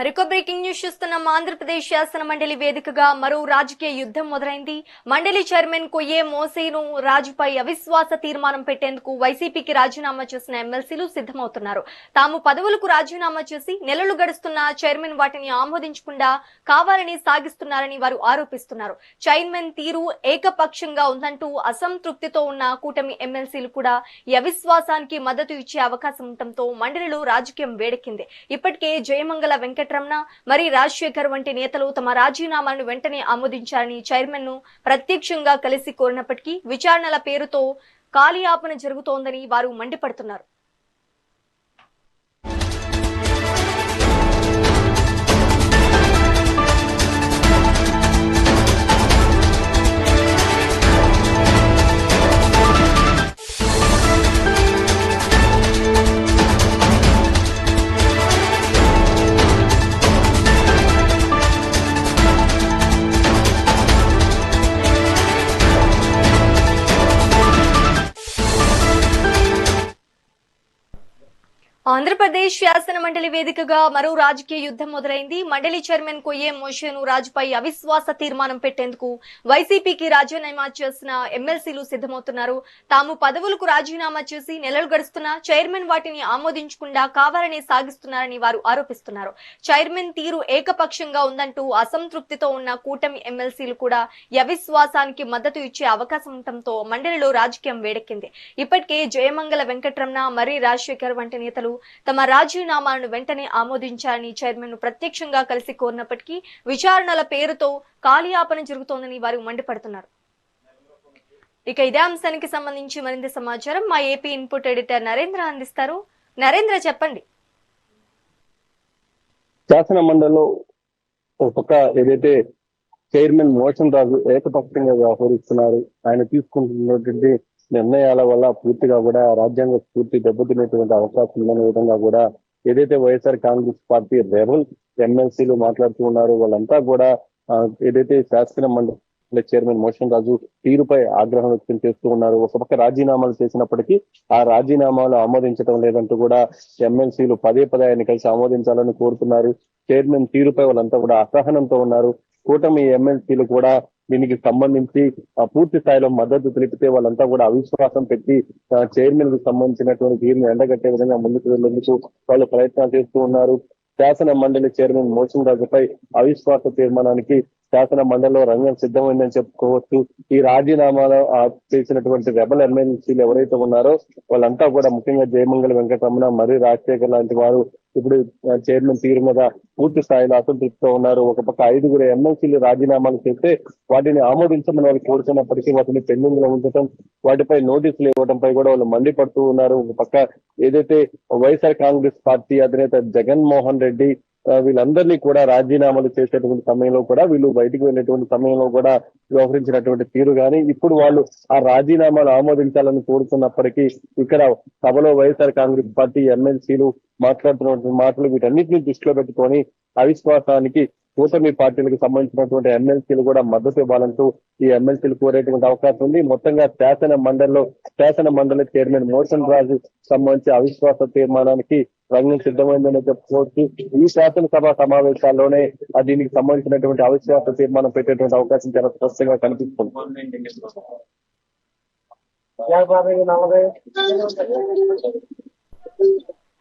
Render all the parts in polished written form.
మరొక breaking news చూస్తున్నాం. ఆంధ్రప్రదేశ్ శాసన మండలి వేదికగా మరో రాజకీయ యుద్ధం మొదలైంది. మండలి చైర్మన్ కొయ్యే మోసేను రాజుపై అవిశ్వాస తీర్మానం పెట్టేందుకు వైసీపీకి రాజీనామా చేసిన ఎమ్మెల్సీలు సిద్ధమవుతున్నారు. తాము పదవులకు రాజీనామా చేసి నెలలు గడుస్తున్న చైర్మన్ వాటిని ఆమోదించకుండా కావాలని సాగిస్తున్నారని వారు ఆరోపిస్తున్నారు. చైర్మన్ తీరు ఏకపక్షంగా ఉందంటూ అసంతృప్తితో ఉన్న కూటమి ఎమ్మెల్సీలు కూడా ఈ అవిశ్వాసానికి మద్దతు ఇచ్చే అవకాశం ఉండటంతో మండలిలో రాజకీయం వేడెక్కింది. ఇప్పటికే జయమంగళ వెంకటరమణ మరి రాజశేఖర్ వంటి నేతలు తమ రాజీనామాలను వెంటనే ఆమోదించాలని చైర్మన్ ను ప్రత్యక్షంగా కలిసి కోరినప్పటికీ విచారణల పేరుతో కాలయాపన జరుగుతోందని వారు మండిపడుతున్నారు. ఆంధ్రప్రదేశ్ శాసన మండలి వేదికగా మరో రాజకీయ యుద్ధం మొదలైంది. మండలి చైర్మన్ కొయ్యే మోషేను రాజుపై అవిశ్వాస తీర్మానం పెట్టేందుకు వైసీపీకి రాజీనామా చేసిన ఎమ్మెల్సీలు సిద్ధమవుతున్నారు. తాము పదవులకు రాజీనామా చేసి నెలలు గడుస్తున్నా చైర్మన్ వాటిని ఆమోదించకుండా కావాలని సాగిస్తున్నారని వారు ఆరోపిస్తున్నారు. చైర్మన్ తీరు ఏకపక్షంగా ఉందంటూ అసంతృప్తితో ఉన్న కూటమి ఎమ్మెల్సీలు కూడా ఈ అవిశ్వాసానికి మద్దతు ఇచ్చే అవకాశం ఉండటంతో మండలిలో రాజకీయం వేడెక్కింది. ఇప్పటికే జయమంగళ వెంకటరమణ మరి రాజశేఖర్ వంటి నేతలు తమ రాజీనామాలను వెంటనే ఆమోదించాలని చైర్మన్ ను ప్రత్యక్షంగా కలిసి కోరినప్పటికీ విచారణల పేరుతో కాలయాపన జరుగుతోందని వారు మండిపడుతున్నారు. ఇక ఇదే అంశానికి సంబంధించి మరింత సమాచారం మా ఏపీ ఇన్పుట్ ఎడిటర్ నరేంద్ర అందిస్తారు. నరేంద్ర, చెప్పండి. శాసన మండలిలో ఒక పక్క ఏదైతే చైర్మన్ మోషన్ రాజు ఏకపక్షంగా వ్యవహరిస్తున్నారు, ఆయన తీసుకుంటున్నటువంటి నిర్ణయాల వల్ల పూర్తిగా కూడా రాజ్యాంగ స్ఫూర్తి దెబ్బతినేటువంటి అవకాశం ఉందనే విధంగా కూడా ఏదైతే వైఎస్ఆర్ కాంగ్రెస్ పార్టీ రెబల్ ఎమ్మెల్సీలు మాట్లాడుతూ ఉన్నారు, వాళ్ళంతా కూడా ఏదైతే శాసన మండలి చైర్మన్ మోషన్ రాజు తీరుపై ఆగ్రహం వ్యక్తం చేస్తూ ఉన్నారు. ఒక పక్క రాజీనామాలు చేసినప్పటికీ ఆ రాజీనామాలు ఆమోదించడం లేదంటూ కూడా ఎమ్మెల్సీలు పదే ఆయన కలిసి ఆమోదించాలని కోరుతున్నారు. చైర్మన్ తీరుపై వాళ్ళంతా కూడా అసహనంతో ఉన్నారు. కూటమి ఎమ్మెల్సీలు కూడా దీనికి సంబంధించి పూర్తి స్థాయిలో మద్దతు తెలిపితే వాళ్ళంతా కూడా అవిశ్వాసం పెట్టి చైర్మన్ కు సంబంధించినటువంటి తీరును ఎండగట్టే విధంగా ముందుకు వెళ్లేందుకు వాళ్ళు ప్రయత్నాలు చేస్తూ ఉన్నారు. శాసన మండలి చైర్మన్ మోషన్ రాజుపై అవిశ్వాస తీర్మానానికి శాసన మండలిలో రంగం సిద్ధమైందని చెప్పుకోవచ్చు. ఈ రాజీనామాలో చేసినటువంటి రెబల్ ఎమ్మెల్సీలు ఎవరైతే ఉన్నారో వాళ్ళంతా కూడా ముఖ్యంగా జయమంగళ వెంకటరమణ మరి రాజశేఖర్ లాంటి వారు ఇప్పుడు చైర్మన్ తీరు మీద పూర్తి స్థాయిలో అసంతృప్తితో ఉన్నారు. ఒక పక్క 5 ఎమ్మెల్సీలు రాజీనామాలు చేస్తే వాటిని ఆమోదించమని వాళ్ళు కోరుతున్నప్పటికీ వాటిని పెండింగ్ లో ఉంచడం, వాటిపై నోటీసులు ఇవ్వడంపై కూడా వాళ్ళు మండిపడుతూ ఉన్నారు. ఒక పక్క ఏదైతే వైఎస్ఆర్ కాంగ్రెస్ పార్టీ అధినేత జగన్మోహన్ రెడ్డి వీళ్ళందరినీ కూడా రాజీనామాలు చేసేటువంటి సమయంలో కూడా వీళ్ళు బయటకు వెళ్ళేటువంటి సమయంలో కూడా వ్యవహరించినటువంటి తీరు గాని, ఇప్పుడు వాళ్ళు ఆ రాజీనామాలు ఆమోదించాలని కోరుతున్నప్పటికీ ఇక్కడ సభలో వైఎస్ఆర్ కాంగ్రెస్ పార్టీ ఎమ్మెల్సీలు మాట్లాడుతున్నటువంటి మాటలు వీటన్నిటిని దృష్టిలో పెట్టుకొని అవిశ్వాసానికి కూటమి పార్టీలకు సంబంధించినటువంటి ఎమ్మెల్సీలు కూడా మద్దతు ఇవ్వాలంటూ ఈ ఎమ్మెల్సీలు కోరేటువంటి అవకాశం ఉంది. మొత్తంగా శాసన మండలి చైర్మన్ మోషన్ రాజు సంబంధించి అవిశ్వాస తీర్మానానికి రంగం సిద్ధమైందని చెప్పుకోవచ్చు. ఈ శాసనసభ సమావేశాల్లోనే దీనికి సంబంధించినటువంటి అవిశ్వాస తీర్మానం పెట్టేటువంటి అవకాశం చాలా స్పష్టంగా కనిపిస్తుంది.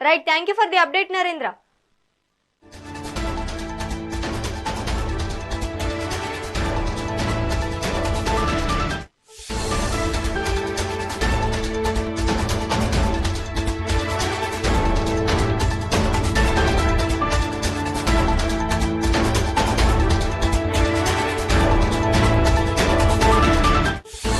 Right, thank you for the update Narendra.